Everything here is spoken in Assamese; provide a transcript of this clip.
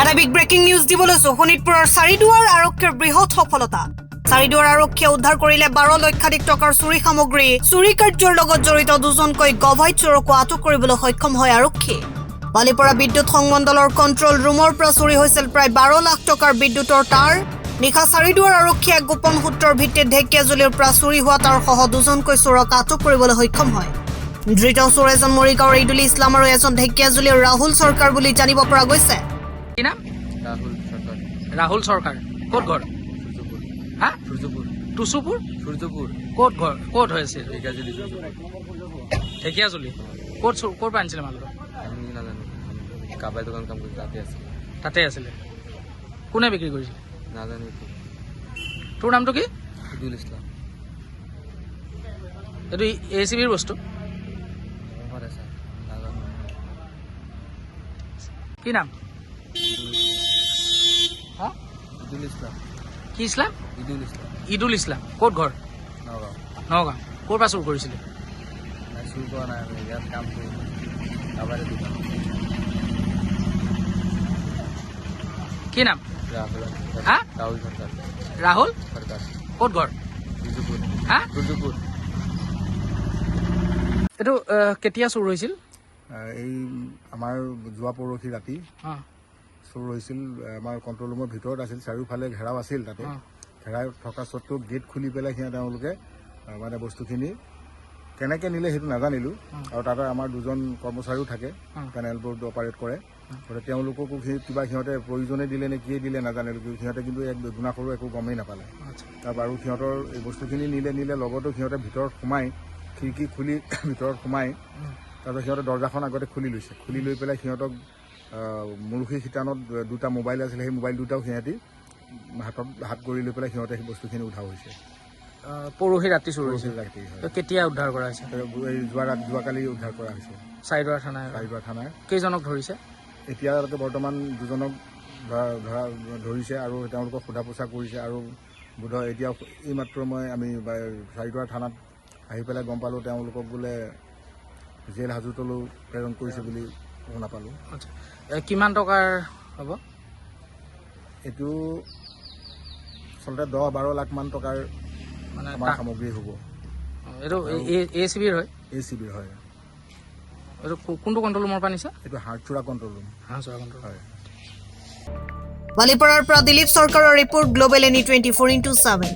এটা বিগ ব্ৰেকিং নিউজ দিবলৈ শোণিতপুৰৰ চাৰিদুৱাৰ আৰক্ষীৰ বৃহৎ সফলতা। চাৰিদুৱাৰ আৰক্ষীয়ে উদ্ধাৰ কৰিলে 12 লক্ষাধিক টকাৰ চুৰি সামগ্ৰী। চুৰি কাৰ্যৰ লগত জড়িত দুজনকৈ গভাই চোৰকো আটক কৰিবলৈ সক্ষম হয় আৰক্ষী। বালিপৰা বিদ্যুৎ সংমণ্ডলৰ কণ্ট্ৰল ৰুমৰ পৰা চুৰি হৈছিল প্ৰায় 12 লাখ টকাৰ বিদ্যুতৰ তাঁৰ। নিশা চাৰিদুৱাৰ আৰক্ষীয়ে গোপন সূত্ৰৰ ভিত্তিত ঢেকীয়াজুলিৰ পৰা চুৰি হোৱা তাঁৰসহ দুজনকৈ চোৰক আটক কৰিবলৈ সক্ষম হয়। ধৃত চোৰ এজন মৰিগাঁৱৰ ঈদুল ইছলাম আৰু এজন ঢেকীয়াজুলিৰ ৰাহুল চৰকাৰ বুলি জানিব পৰা গৈছে। কি নাম? ৰাহুল সৰকাৰ। ৰাহুল সৰকাৰ। ক'ত ঘৰ? সূৰ্যপুৰ। হ্যাঁ? সূৰ্যপুৰ। টুচুপুৰ? সূৰ্যপুৰ। ক'ত ঘৰ? ক'ত হৈছিল? ঢেকিয়াজুলি সূৰ্যপুৰ। ঢেকীয়াজুলি। ক'ৰ পৰা আনিছিলে মালটো? আমি নাজানো। কাবাই দোকান কাম কৰি তাতে আছিল। তাতে আছিলে। কোনে বিক্ৰী কৰিছিলে? নাজানো এইটো। তোৰ নামটো কি? ঈদুল ইছলাম। এইটো ACBৰ বস্তু। হয় স্যার। নাজানো। কি নাম? হা? ঈদুল ইছলাম। কি ইছলাম? ঈদুল ইছলাম। ঈদুল ইছলাম। ক'ত ঘৰ? নগাঁও। নগাঁও। ক'ৰ পৰা চুৰ কৰিছিলে? নাই চুৰ কৰা নাই আমি ইয়াত কাম কৰি কাবাৰে দোকান। কি নাম? ৰাহুল। হা? ৰাহুল সৰকাৰ। ৰাহুল? সৰকাৰ। ক'ত ঘৰ? সূৰ্যপুৰ। হা? সূৰ্যপুৰ। এইটো কেতিয়া চুৰ হৈছিল? এই আমাৰ যোৱা পৰহি ৰাতি অঁ চুৰ হৈছিল। আমাৰ কণ্ট্ৰল ৰুমৰ ভিতৰত আছিল, চাৰিওফালে ঘেৰাও আছিল। তাতে ঘেৰাই থকা স্বত্বেও গেট খুলি পেলাই তেওঁলোকে মানে বস্তুখিনি কেনেকৈ নিলে সেইটো নাজানিলোঁ। আৰু তাতে আমাৰ দুজন কৰ্মচাৰীও থাকে, পেনেলবোৰ্ড অপাৰেট কৰে। গতিকে তেওঁলোককো কিবা সিহঁতে প্ৰয়োজনে দিলে নে কিয়ে দিলে নাজানিলোঁ। সিহঁতে কিন্তু এক গুণাখৰো একো গমেই নাপালে। তাৰপৰা আৰু সিহঁতৰ এই বস্তুখিনি নিলে লগতো সিহঁতে ভিতৰত সোমাই খিৰিকী খুলি ভিতৰত সোমাই তাৰপিছত সিহঁতে দৰ্জাখন আগতে খুলি লৈছে। খুলি লৈ পেলাই সিহঁতক মুলসী শিতানত দুটা মোবাইল আছিলে, সেই মোবাইল দুটাও সিহঁতি হাত কৰি লৈ পেলাই সিহঁতে সেই বস্তুখিনি উঠাও হৈছে। পৰহি ৰাতি চুৰ হৈছিল। ৰাতি হয়। কেতিয়া উদ্ধাৰ কৰা হৈছে? এই যোৱাকালি উদ্ধাৰ কৰা হৈছে চাৰিদুৱাৰ থানাৰ। চাৰিদুৱাৰ থানাৰ। কেইজনক ধৰিছে? এতিয়ালৈকে বৰ্তমান দুজনক ধৰিছে আৰু তেওঁলোকক সোধা পোছা কৰিছে। আৰু বোধহয় এতিয়া এইমাত্ৰ আমি চাৰিদুৱাৰ থানাত আহি পেলাই গম পালোঁ তেওঁলোকক বোলে জেল হাজতলৈও প্ৰেৰণ কৰিছে বুলি শুনা পালোঁ। আচ্ছা, কিমান টকাৰ হ'ব? এইটো আচলতে 10-12 লাখ মান টকাৰ মানে আমাৰ সামগ্ৰী হ'ব। এইটো ACBৰ হয়? ACBৰ হয়। এইটো কোনটো কণ্ট্ৰল ৰুমৰ পৰা নিছে? এইটো হাৰচোৰা কণ্ট্ৰল ৰুম হয়। বালিপৰাৰ পৰা দিলীপ চৰকাৰৰ ৰিপৰ্ট, গ্লোবেল NE 24/7।